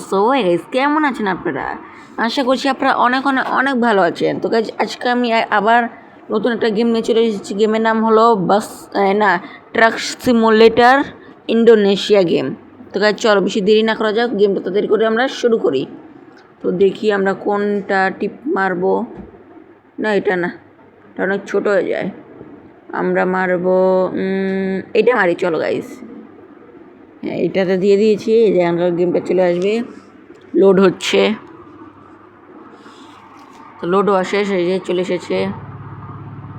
So guys কেমন আছেন আপনারা? আশা করছি আপনারা অনেক অনেক অনেক ভালো আছেন। তো গাইস আজকে আমি আবার নতুন একটা গেম নিয়ে চলে এসেছি। গেমের নাম হলো ট্রাক সিমুলেটর ইন্দোনেশিয়া গেম। তো গাইস চলো বেশি দেরি না করা যাক, গেমটা তাড়াতাড়ি করে আমরা শুরু করি। তো দেখি আমরা কোনটা টিপ মারবো। না এটা না, এটা অনেক ছোটো হয়ে যায়। আমরা মারবো এটা মারি, চলো গাইস। হ্যাঁ এটাতে দিয়ে দিয়েছি, যে এখানকার গেমটা চলে আসবে। লোড হচ্ছে, তো লোড হওয়া শেষ, এই যে চলে এসেছে।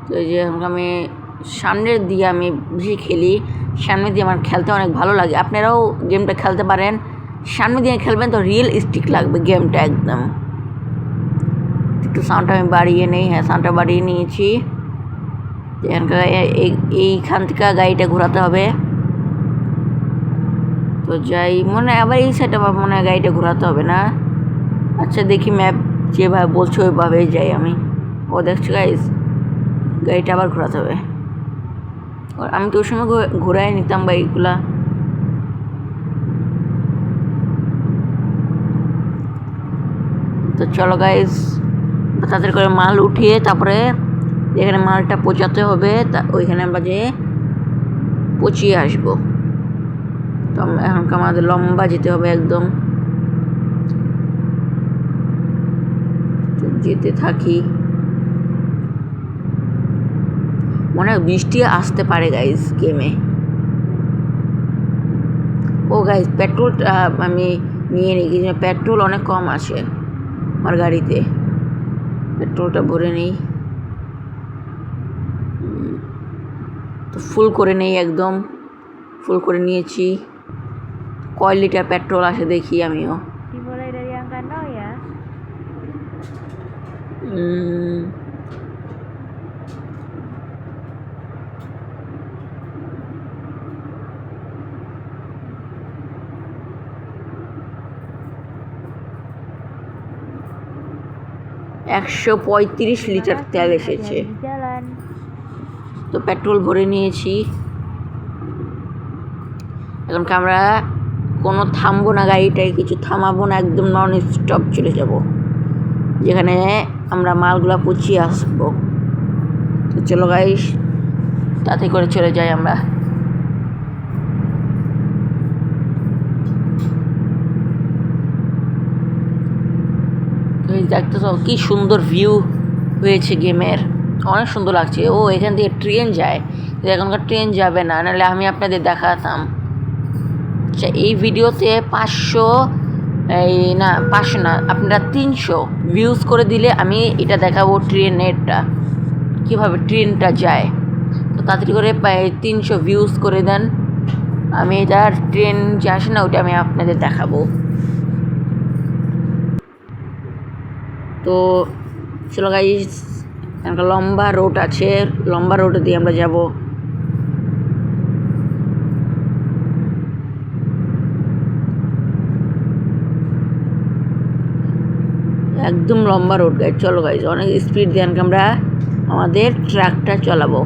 তো এই যে আমি সামনের দিয়ে আমি বেশি খেলি, সামনে দিয়ে আমার খেলতে অনেক ভালো লাগে। আপনারাও গেমটা খেলতে পারেন, সামনে দিয়ে খেলবেন তো রিয়েল স্টিক লাগবে গেমটা একদম। একটু সাউন্ডটা আমি বাড়িয়ে নেই, হ্যাঁ সাউন্ডটা বাড়িয়ে নিয়েছি। এখানকার এইখান থেকে গাড়িটা ঘোরাতে হবে। তো যাই, মনে হয় আবার এই সাইডে আমার মনে হয় গাড়িটা ঘোরাতে হবে না। আচ্ছা দেখি, ম্যাপ যেভাবে বলছো ওইভাবেই যাই আমি। ও দেখছো গাইস, গাড়িটা আবার ঘোরাতে হবে। আমি তো ওই সময় ঘোরাই নিতাম বাইকগুলা। তো চলো গাইস, তাদের করে মাল উঠিয়ে তারপরে যেখানে মালটা পচাতে হবে ওইখানে আমরা যে পচিয়ে আসবো। তো এখনকার আমাদের লম্বা যেতে হবে একদম, যেতে থাকি। মনে হয় বৃষ্টি আসতে পারে গাইস গেমে। ও গাইস পেট্রোলটা আমি নিয়ে নিই, কিন্তু পেট্রোল অনেক কম আসে আমার গাড়িতে। পেট্রোলটা ভরে নিই, তো ফুল করে নেই, একদম ফুল করে নিয়েছি। কয় লিটার পেট্রোল আসে দেখি আমিও। Dimulai dari angka 0 ya. 135 litre তেল এসেছে। Di jalan. তো পেট্রোল ভরে নিয়েছি। এখন আমরা কোনো থামবো না, গাড়িটায় কিছু থামাবো না, একদম নন স্টপ চলে যাব যেখানে আমরা মালগুলা পচিয়ে আসবো। তো চলো গাইস তাতে করে চলে যাই আমরা। দেখতেছো কি সুন্দর ভিউ হয়েছে গেমের, অনেক সুন্দর লাগছে। ও এখান থেকে ট্রেন যায়, এখনকার ট্রেন যাবে না, নাহলে আমি আপনাদের দেখাতাম। আচ্ছা এই ভিডিওতে 500 না, আপনারা 300 ভিউজ করে দিলে আমি এটা দেখাবো ট্রেনেরটা, কীভাবে ট্রেনটা যায়। তো তাড়াতাড়ি করে 300 ভিউজ করে দেন, আমি এটা ট্রেন যে আসে না ওটা আমি আপনাদের দেখাবো। তো চলো গাইস, একটা লম্বা রোড আছে, লম্বা রোড দিয়ে আমরা যাব। একদম লম্বা রোড গাইজ, চলো গাইজ অনেক স্পিড দিয়ে আমরা আমাদের ট্রাকটা চালাবো।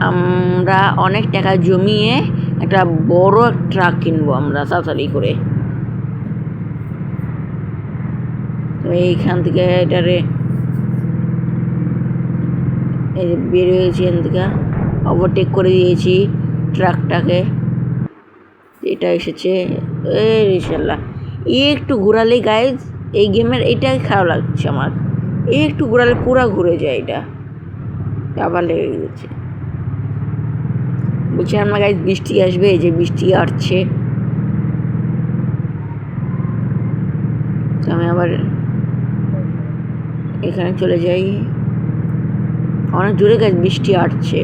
আমরা অনেক টাকা জমিয়ে একটা বড় ট্রাক কিনবো আমরা তাড়াতাড়ি করে। তো এইখান থেকে এটারে এই বের হয়েছি, এখান থেকে ওভারটেক করে দিয়েছি ট্রাকটাকে। এটা এসেছে ইনশাল্লাহ। একটু ঘোরালেই গাইজ এই গেমের এটাই খারাপ লাগছে আমার, একটু ঘোরালে পুরো ঘুরে যায়, এটা আবার লেগে গেছে। বলছিলাম না গাইজ বৃষ্টি আসবে, এই যে বৃষ্টি আসছে। আমি আবার এখানে চলে যাই, অনেক জোরে গাইজ বৃষ্টি আসছে।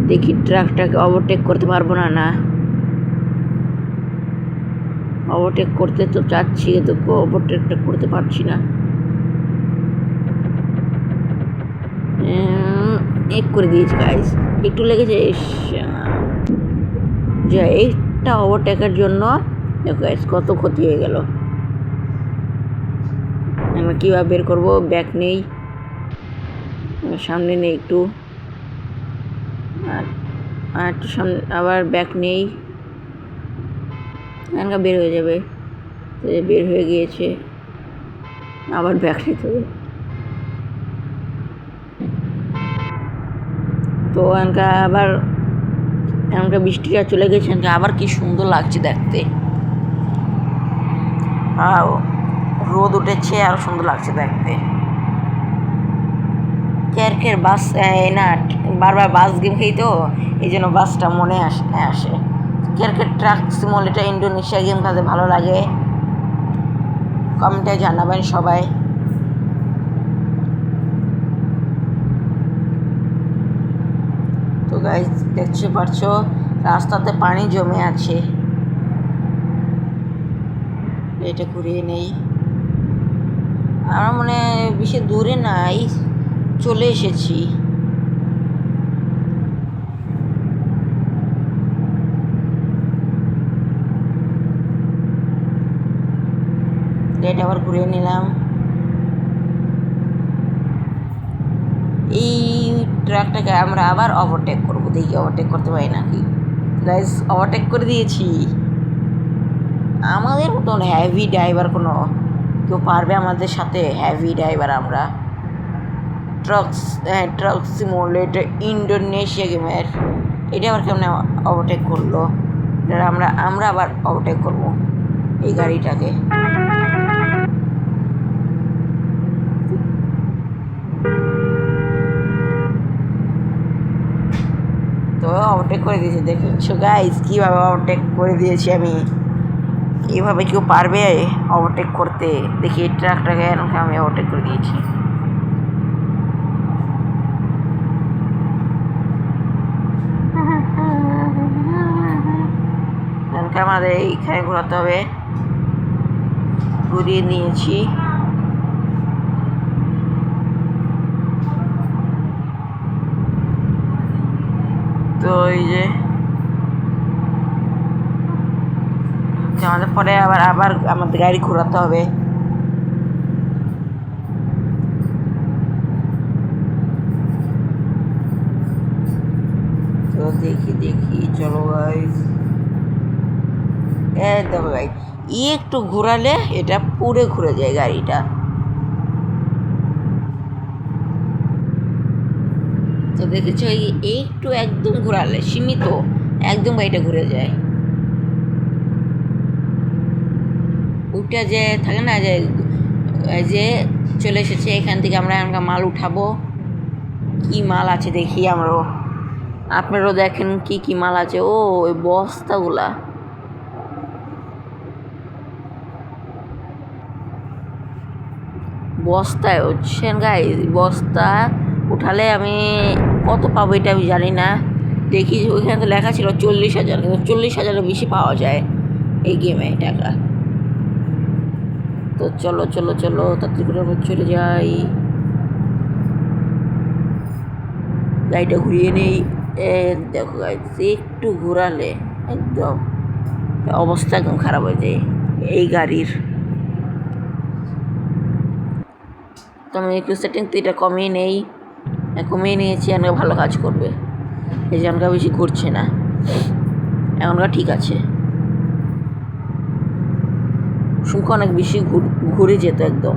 দেখি ট্রাকটাকে ওভারটেক করতে পারবো না। না ওভারটেক করতে তো চাচ্ছি, তো ওভারটেকটা করতে পারছি না। এক করে দিয়েছি গাইস, একটু লেগেছে। যে এইটা ওভারটেকের জন্য গাইস কত ক্ষতি হয়ে গেল। আমরা কীভাবে বের করবো? ব্যাক নেই, সামনে নেই একটু, আর একটু সামনে, আবার ব্যাক নেই, এখানকার বের হয়ে যাবে, বের হয়ে গিয়েছে, আবার ব্যাক নিতে হবে। তো এখানকার বৃষ্টিটা চলে গেছে, আবার কি সুন্দর লাগছে দেখতে, আর রোদ উঠেছে, আরো সুন্দর লাগছে দেখতে। কেরকের বাস না, বারবার বাস গেম খেই তো এই জন্য বাসটা মনে আসে। কেরকের ট্রাক সিমুলেটর ইন্দোনেশিয়া গেম খেলতে ভালো লাগে, কমেন্টে জানাবেন সবাই। তো গাইস দেখতে পারছো রাস্তাতে পানি জমে আছে, এটা ঘুরিয়ে নেই। আমার মনে বেশি দূরে নাই, চলে এসেছি। এটা আবার ঘুরিয়ে নিলাম। এই ট্রাকটাকে আমরা আবার ওভারটেক করবো, দেখি ওভারটেক করতে পারি নাকি। গাইস ওভারটেক করে দিয়েছি। আমাদের মতন হেভি ড্রাইভার কোনো কেউ পারবে আমাদের সাথে? হেভি ড্রাইভার আমরা। ট্রাক সিমুলেটর ইন্দোনেশিয়া গেমের এটা আবার কেমন ওভারটেক করলো, আমরা আবার ওভারটেক করবো এই গাড়িটাকে। তো ওভারটেক করে দিয়েছি, দেখছো গাইস কীভাবে ওভারটেক করে দিয়েছি আমি। এইভাবে কেউ পারবে ওভারটেক করতে? দেখি এই ট্রাকটাকে আমি ওভারটেক করে দিয়েছি। আমাদের এইখানে ঘোরাতে হবে, ঘুরিয়ে নিয়েছি। তো এই যে আমাদের পরে আবার আমাদের গাড়ি ঘোরাতে হবে। তো দেখি চলো গাইস, দেখো গাইস একটু ঘোরালে এটা পুরো ঘুরে যায় গাড়িটা। তো দেখেছো একটু একদম ঘোরালে সীমিত একদম গাড়িটা ঘুরে যায়। ওইটা যে থাকে না যে চলে এসেছে, এখান থেকে আমরা মাল উঠাবো। কি মাল আছে দেখি আমরাও, আপনারাও দেখেন কি মাল আছে। ও ওই বস্তাগুলা, বস্তায় হচ্ছেন গাইস, বস্তা উঠালে আমি কত পাবো এটা আমি জানি না। দেখি ওইখানে তো লেখা ছিল 40,000, কিন্তু 40,000-এর বেশি পাওয়া যায় এই গেমে টাকা। তো চলো তাড়াতাড়ি করে আমরা চলে যাই, গাড়িটা ঘুরিয়ে নেই। দেখো গাইস একটু ঘোরালে একদম অবস্থা একদম খারাপ হয়ে যায় এই গাড়ির। তো আমি একটু সেটিং তো এটা কমিয়ে নিয়েছি, এখনকার ভালো কাজ করবে। এই যে এখনকার বেশি ঘুরছে না, এখনকার ঠিক আছে। সংখ্যা অনেক বেশি ঘুরে যেত একদম।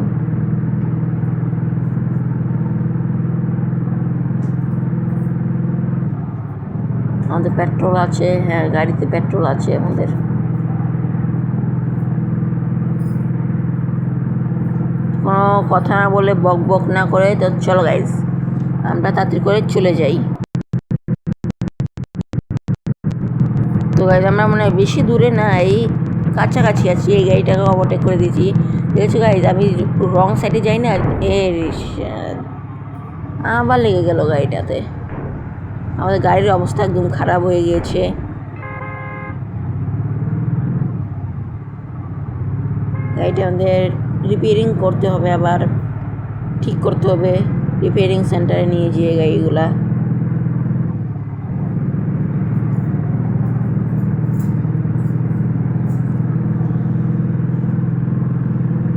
আমাদের পেট্রোল আছে, হ্যাঁ গাড়িতে পেট্রোল আছে আমাদের। কোনো কথা না বলে বক না করে তো চলো গাইস আমরা তাড়াতাড়ি করে চলে যাই। তো গাইস আমরা মনে হয় বেশি দূরে না, এই কাছাকাছি আছি। এই গাড়িটাকে ওভারটেক করে দিয়েছি। দেখেছো গাইস আমি রং সাইডে যাই না, আবার লেগে গেল গাড়িটাতে। আমাদের গাড়ির অবস্থা একদম খারাপ হয়ে গিয়েছে। গাড়িটা আমাদের রিপেয়ারিং করতে হবে, আবার ঠিক করতে হবে, রিপেয়ারিং সেন্টারে নিয়ে যেয়ে গাড়িগুলা।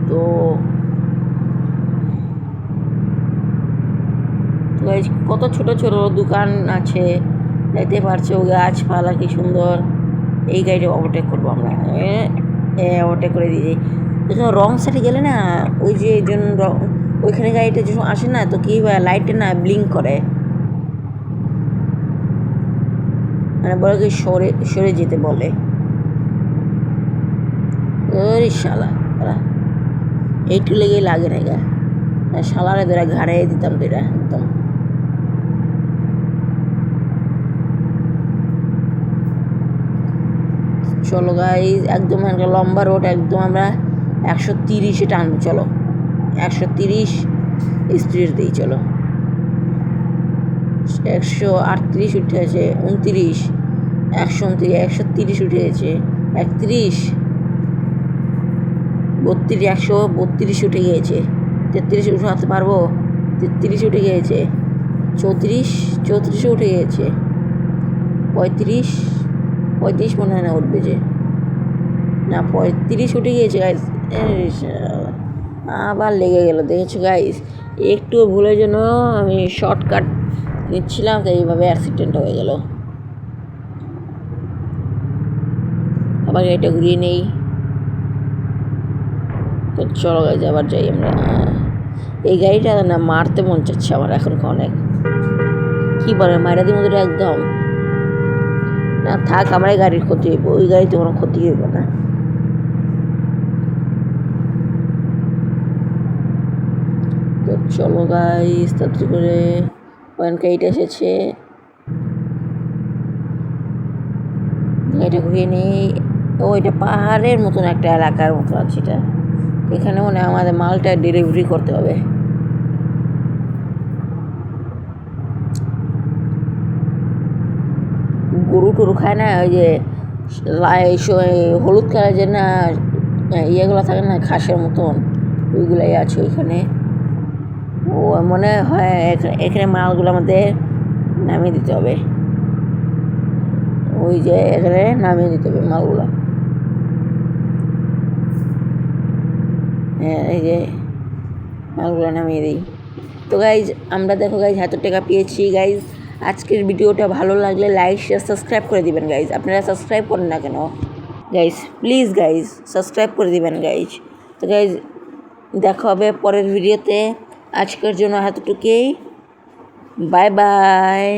তো কত ছোট ছোট দোকান আছে, দেখতে পারছো গাছপালা কি সুন্দর। এই গাড়িটা ওভারটেক করবো আমরা, ওভারটেক করে দিয়ে যাই। যখন রং সাইডে গেলে না ওই যে ওইখানে গাড়িটা যখন আসে না তো কি লাইটটা না ব্লিঙ্ক করে, মানে বলে কি সরে সরে যেতে বলে। ওরে শালা এইটু লেগে লাগে না গা, শালারে ধরে ঘাড়ে দিতাম তো এটা একদম। চলো গাইজ একদম একটা লম্বা রোড, একদম আমরা 130-এ টানবো। চলো 130 স্পিড দিই। চলো 138 উঠে আছে, 29, 129, 130 উঠে গেছে, 31, 32, 132 উঠে গিয়েছে, 33 উঠাতে পারবো, 33 উঠে গিয়েছে, 34 উঠে গিয়েছে, 35 মনে হয় না উঠবে যে, না 35 উঠে গিয়েছে গাইজ। আবার লেগে গেল, দেখেছো গাইজ, একটু ভুলের জন্য আমি শর্টকাট নিচ্ছিলাম, তাই এইভাবে অ্যাক্সিডেন্ট হয়ে গেল। আবার গাড়িটা ঘুরিয়ে নেই। তো চলো গাইজ আবার যাই আমরা। এই গাড়িটা না মারতে মন চাচ্ছে আমার এখন অনেক, কী বলে মায়েরা দি মধ্যে একদম না থাক, আমার এই গাড়ির ক্ষতি হইব, ওই গাড়িতে কোনো ক্ষতি হইব না। তো চলো গাইস তাড়াতাড়ি করে, গাড়িটা এসেছে, গাড়িটা ঘুরিয়ে নেই। ওইটা পাহাড়ের মতন একটা এলাকার মতো আছে এটা, এখানে মনে হয় আমাদের মালটা ডেলিভারি করতে হবে। গরু টরু খায় না, ওই যে হলুদ কালার যে না ইয়েগুলো থাকে না ঘাসের মতন, ওইগুলাই আছে ওইখানে। ও মনে হয় এখানে মালগুলো আমাদের নামিয়ে দিতে হবে, ওই যে এখানে নামিয়ে দিতে হবে মালগুলো। হ্যাঁ এই যে মালগুলো নামিয়ে দিই। তো গাইজ আমরা দেখো গাইজ এত টাকা পেয়েছি গাইজ। আজকের ভিডিওটা ভালো লাগলে লাইক শেয়ার সাবস্ক্রাইব করে দিবেন গাইজ। আপনারা সাবস্ক্রাইব করেন না কেন গাইজ? প্লিজ গাইজ সাবস্ক্রাইব করে দিবেন গাইজ। তো গাইজ দেখা হবে পরের ভিডিওতে, আজকের জন্য এতটুকুই, বাই বাই।